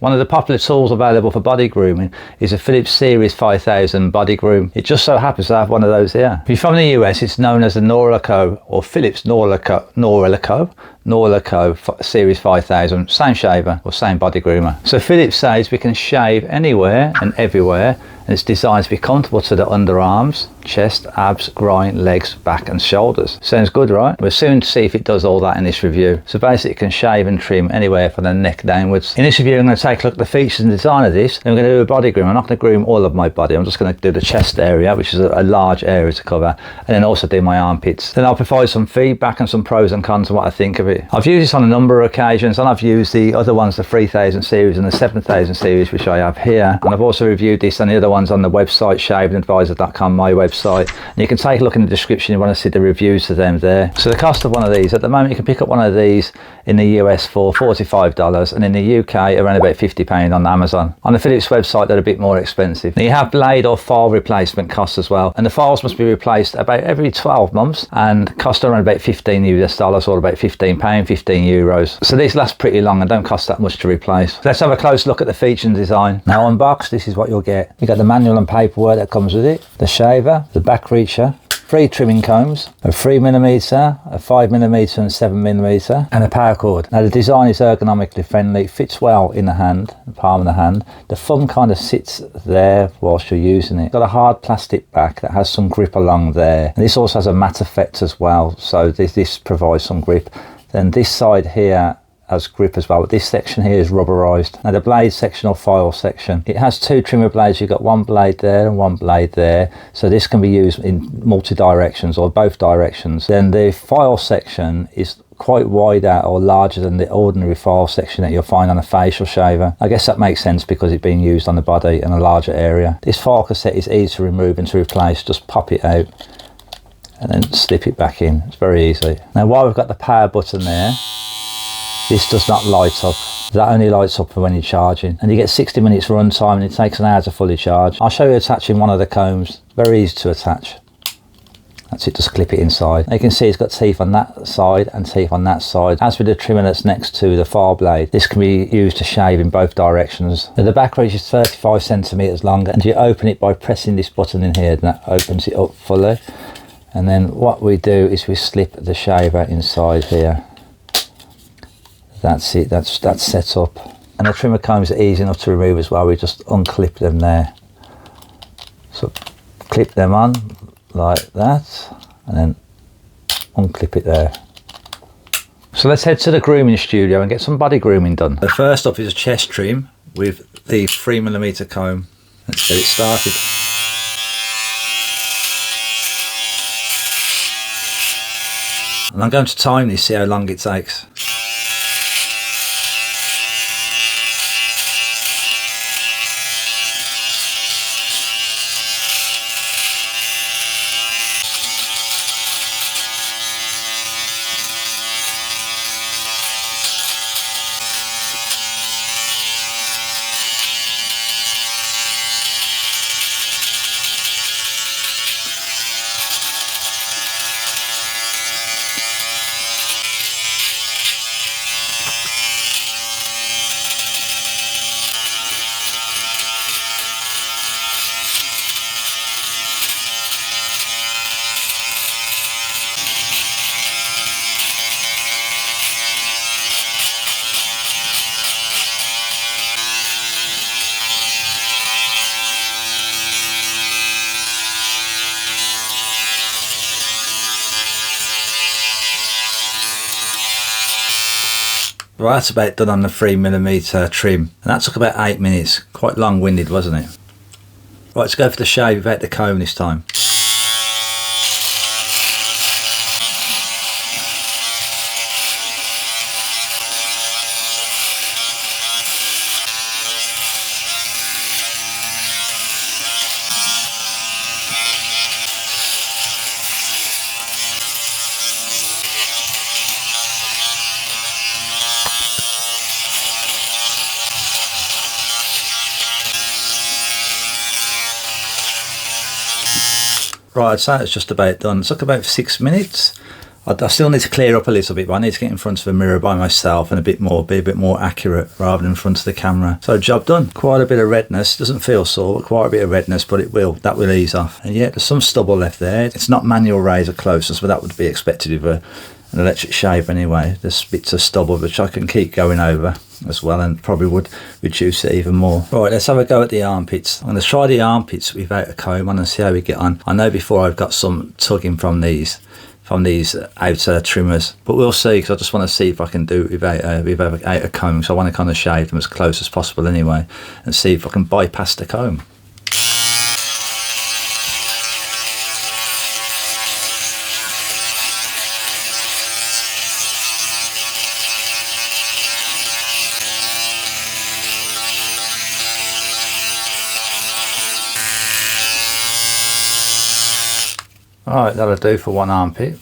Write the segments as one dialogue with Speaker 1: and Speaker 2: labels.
Speaker 1: One of the popular tools available for body grooming is a Philips Series 5000 Body Groom. It just so happens to have one of those here. If you're from the US, it's known as the Norlico or Philips Norlico Series 5000, same shaver or same body groomer. So Philips says we can shave anywhere and everywhere, and it's designed to be comfortable to the underarms, chest, abs, groin, legs, back and shoulders. Sounds good, right? We'll soon see if it does all that in this review. So basically it can shave and trim anywhere from the neck downwards. In this review I'm going to take a look at the features and design of this. Then we're going to do a body groom. I'm not going to groom all of my body. I'm just going to do the chest area, which is a large area to cover, and then also do my armpits. Then I'll provide some feedback and some pros and cons of what I think of it. I've used this on a number of occasions, and I've used the other ones, the 3000 series and the 7000 series, which I have here. And I've also reviewed this and the other ones on the website, shavingadvisor.com, my website. And you can take a look in the description if you want to see the reviews to them there. So the cost of one of these, at the moment you can pick up one of these in the US for $45, and in the UK around about £50 on Amazon. On the Philips website they're a bit more expensive. Now you have blade or file replacement costs as well, and the files must be replaced about every 12 months and cost around about $15 or about £15, 15 euros. So these last pretty long and don't cost that much to replace. So let's have a close look at the feature and design. Now unboxed, this is what you'll get. You got the manual and paperwork that comes with it, the shaver, the BackReacher, 3 trimming combs, a 3mm, a 5mm and 7mm, and a power cord. Now the design is ergonomically friendly, it fits well in the hand, the palm of the hand. The thumb kind of sits there whilst you're using it. It's got a hard plastic back that has some grip along there. And this also has a matte effect as well, so this provides some grip. Then this side here has grip as well, but this section here is rubberized. Now the blade section or file section, it has 2 trimmer blades. You've got one blade there and one blade there, so this can be used in multi directions or both directions. Then the file section is quite wide out or larger than the ordinary file section that you'll find on a facial shaver. I guess that makes sense because it's being used on the body in a larger area. This file cassette is easy to remove and to replace. Just pop it out and then slip it back in. It's very easy. Now while we've got the power button there, this does not light up. That only lights up for when you're charging. And you get 60 minutes runtime and it takes an hour to fully charge. I'll show you attaching one of the combs. Very easy to attach. That's it, just clip it inside. Now you can see it's got teeth on that side and teeth on that side. As with the trimmer that's next to the file blade, this can be used to shave in both directions. Now the BackReach is 35 centimeters long, and you open it by pressing this button in here, and that opens it up fully. And then what we do is we slip the shaver inside here. That's it, that's set up. And the trimmer combs are easy enough to remove as well. We just unclip them there. So clip them on like that and then unclip it there. So let's head to the grooming studio and get some body grooming done. The first up is a chest trim with the 3mm comb. Let's get it started. And I'm going to time this, see how long it takes. Right, that's about done on the 3mm trim, and that took about 8 minutes. Quite long-winded, wasn't it? Right, let's go for the shave without the comb this time. Right, so it's just about done. It took about 6 minutes. I still need to clear up a little bit, but I need to get in front of a mirror by myself and be a bit more accurate rather than in front of the camera. So job done. Quite a bit of redness. Doesn't feel sore, but quite a bit of redness, but that will ease off. And yeah, there's some stubble left there. It's not manual razor closeness, but that would be expected with an electric shave anyway. There's bits of stubble which I can keep going over as well, and probably would reduce it even more. Right, let's have a go at the armpits. I'm going to try the armpits without a comb on and see how we get on. I know before I've got some tugging from these outer trimmers, but we'll see, because I just want to see if I can do it without a comb. So I want to kind of shave them as close as possible anyway, and see if I can bypass the comb. Alright, that'll do for one armpit.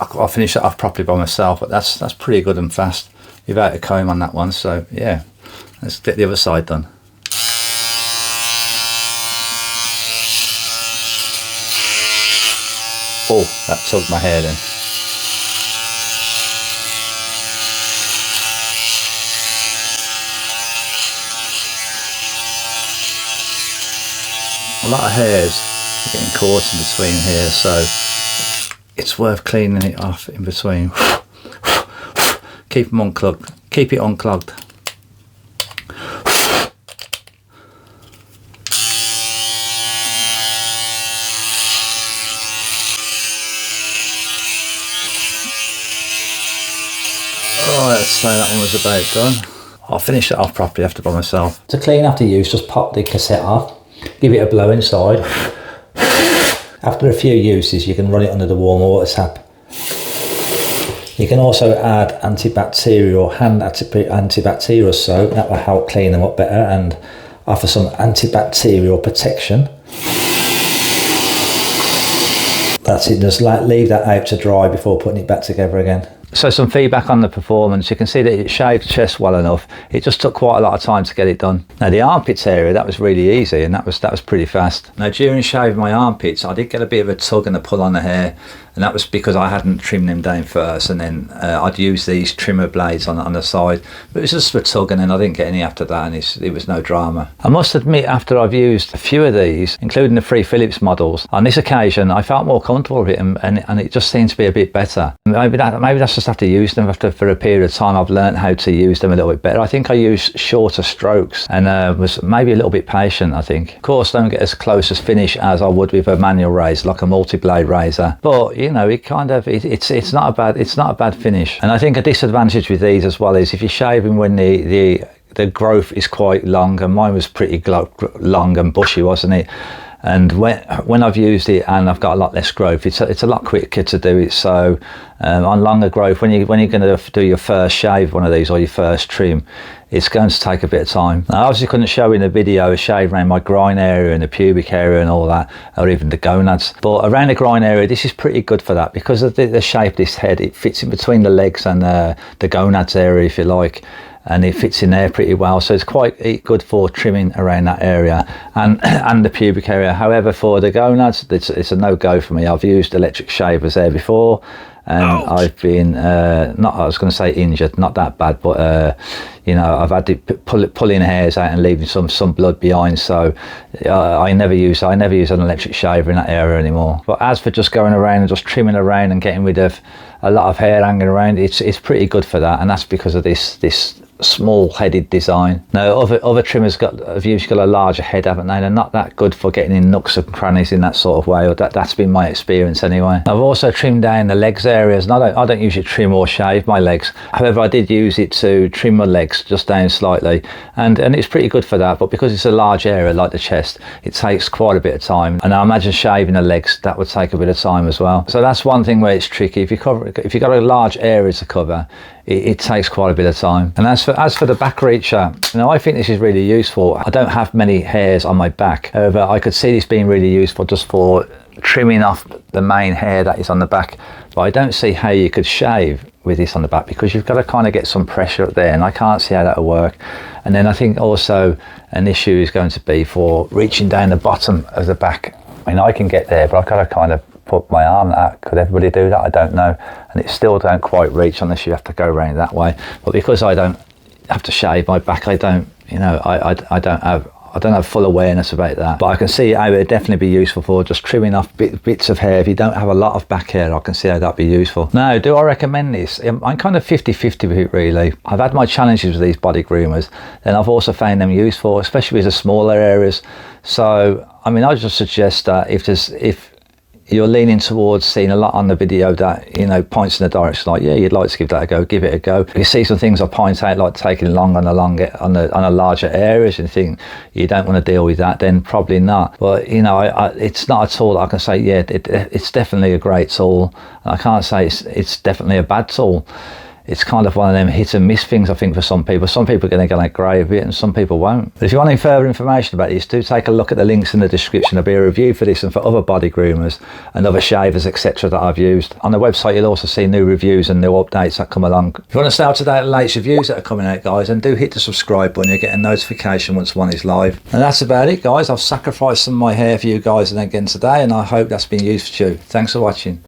Speaker 1: I'll finish that off properly by myself, but that's pretty good and fast without a comb on that one. So yeah, let's get the other side done. Oh, that tugged my hair then. A lot of hairs getting caught in between here, so it's worth cleaning it off in between. Keep them unclogged. Keep it unclogged. Alright, let's say that one was about done. I'll finish it off properly after by myself. To clean after use, just pop the cassette off, give it a blow inside. After a few uses, you can run it under the warm water tap. You can also add antibacterial or hand antibacterial soap. That will help clean them up better and offer some antibacterial protection. That's it, just leave that out to dry before putting it back together again. So some feedback on the performance. You can see that it shaved the chest well enough. It just took quite a lot of time to get it done. Now the armpits area, that was really easy, and that was pretty fast. Now during shaving my armpits, I did get a bit of a tug and a pull on the hair, and that was because I hadn't trimmed them down first, and then I'd use these trimmer blades on the side. But it was just a tug, and then I didn't get any after that, and it was no drama. I must admit, after I've used a few of these, including the 3 Philips models, on this occasion I felt more comfortable with it, and it just seemed to be a bit better. Maybe that's just after using them for a period of time. I've learned how to use them a little bit better. I think I used shorter strokes and was maybe a little bit patient, I think. Of course, don't get as close as finish as I would with a manual razor, like a multi-blade razor, but you know, it's not a bad finish. And I think a disadvantage with these as well is if you're shaving when the growth is quite long, and mine was pretty long and bushy, wasn't it? And when I've used it and I've got a lot less growth, it's a lot quicker to do it. So on longer growth, when you're going to do your first shave, one of these, or your first trim, it's going to take a bit of time. I obviously couldn't show in the video a shave around my groin area and the pubic area and all that, or even the gonads. But around the groin area, this is pretty good for that, because of the shape of this head. It fits in between the legs and the gonads area, if you like. And it fits in there pretty well, so it's quite good for trimming around that area and the pubic area. However, for the gonads, it's a no-go for me. I've used electric shavers there before, and I've been I was going to say injured, not that bad, but you know, I've had to pulling hairs out and leaving some blood behind. So I never use an electric shaver in that area anymore. But as for just going around and just trimming around and getting rid of a lot of hair hanging around, it's pretty good for that, and that's because of this small headed design. Now other trimmers have usually got a larger head, haven't they? They're not that good for getting in nooks and crannies in that sort of way, or that's been my experience anyway. I've also trimmed down the legs areas, and I don't usually trim or shave my legs. However, I did use it to trim my legs just down slightly, and it's pretty good for that. But because it's a large area like the chest, it takes quite a bit of time, and I imagine shaving the legs, that would take a bit of time as well. So that's one thing where it's tricky. If you've got a large area to cover, it takes quite a bit of time. And as for the BackReach, I think this is really useful. I don't have many hairs on my back. However, I could see this being really useful just for trimming off the main hair that is on the back. But I don't see how you could shave with this on the back, because you've got to kind of get some pressure up there, and I can't see how that will work. And then I think also an issue is going to be for reaching down the bottom of the back. I mean, I can get there, but I've got to kind of put my arm out. Could everybody do that? I don't know. And it still don't quite reach unless you have to go around that way. But because I don't have to shave my back, I don't, you know, I don't have full awareness about that. But I can see how it would definitely be useful for just trimming off bits of hair. If you don't have a lot of back hair, I can see how that'd be useful. Now, do I recommend this? I'm kind of 50-50 with it, really. I've had my challenges with these body groomers, and I've also found them useful, especially with the smaller areas. So, I mean, I just suggest that if you're leaning towards seeing a lot on the video that, you know, points in the direction like, yeah, you'd like to give that a go, give it a go. If you see some things I point out, like taking long on a larger areas, and think you don't want to deal with that, then probably not. But, you know, it's not a tool that I can say, yeah, it's definitely a great tool. And I can't say it's definitely a bad tool. It's kind of one of them hit and miss things, I think, for some people. Some people are going to go like great with it, and some people won't. But if you want any further information about this, do take a look at the links in the description. There'll be a review for this and for other body groomers and other shavers, etc. that I've used. On the website, you'll also see new reviews and new updates that come along. If you want to stay up to date with the latest reviews that are coming out, guys, then do hit the subscribe button. You'll get a notification once one is live. And that's about it, guys. I've sacrificed some of my hair for you guys and again today, and I hope that's been useful to you. Thanks for watching.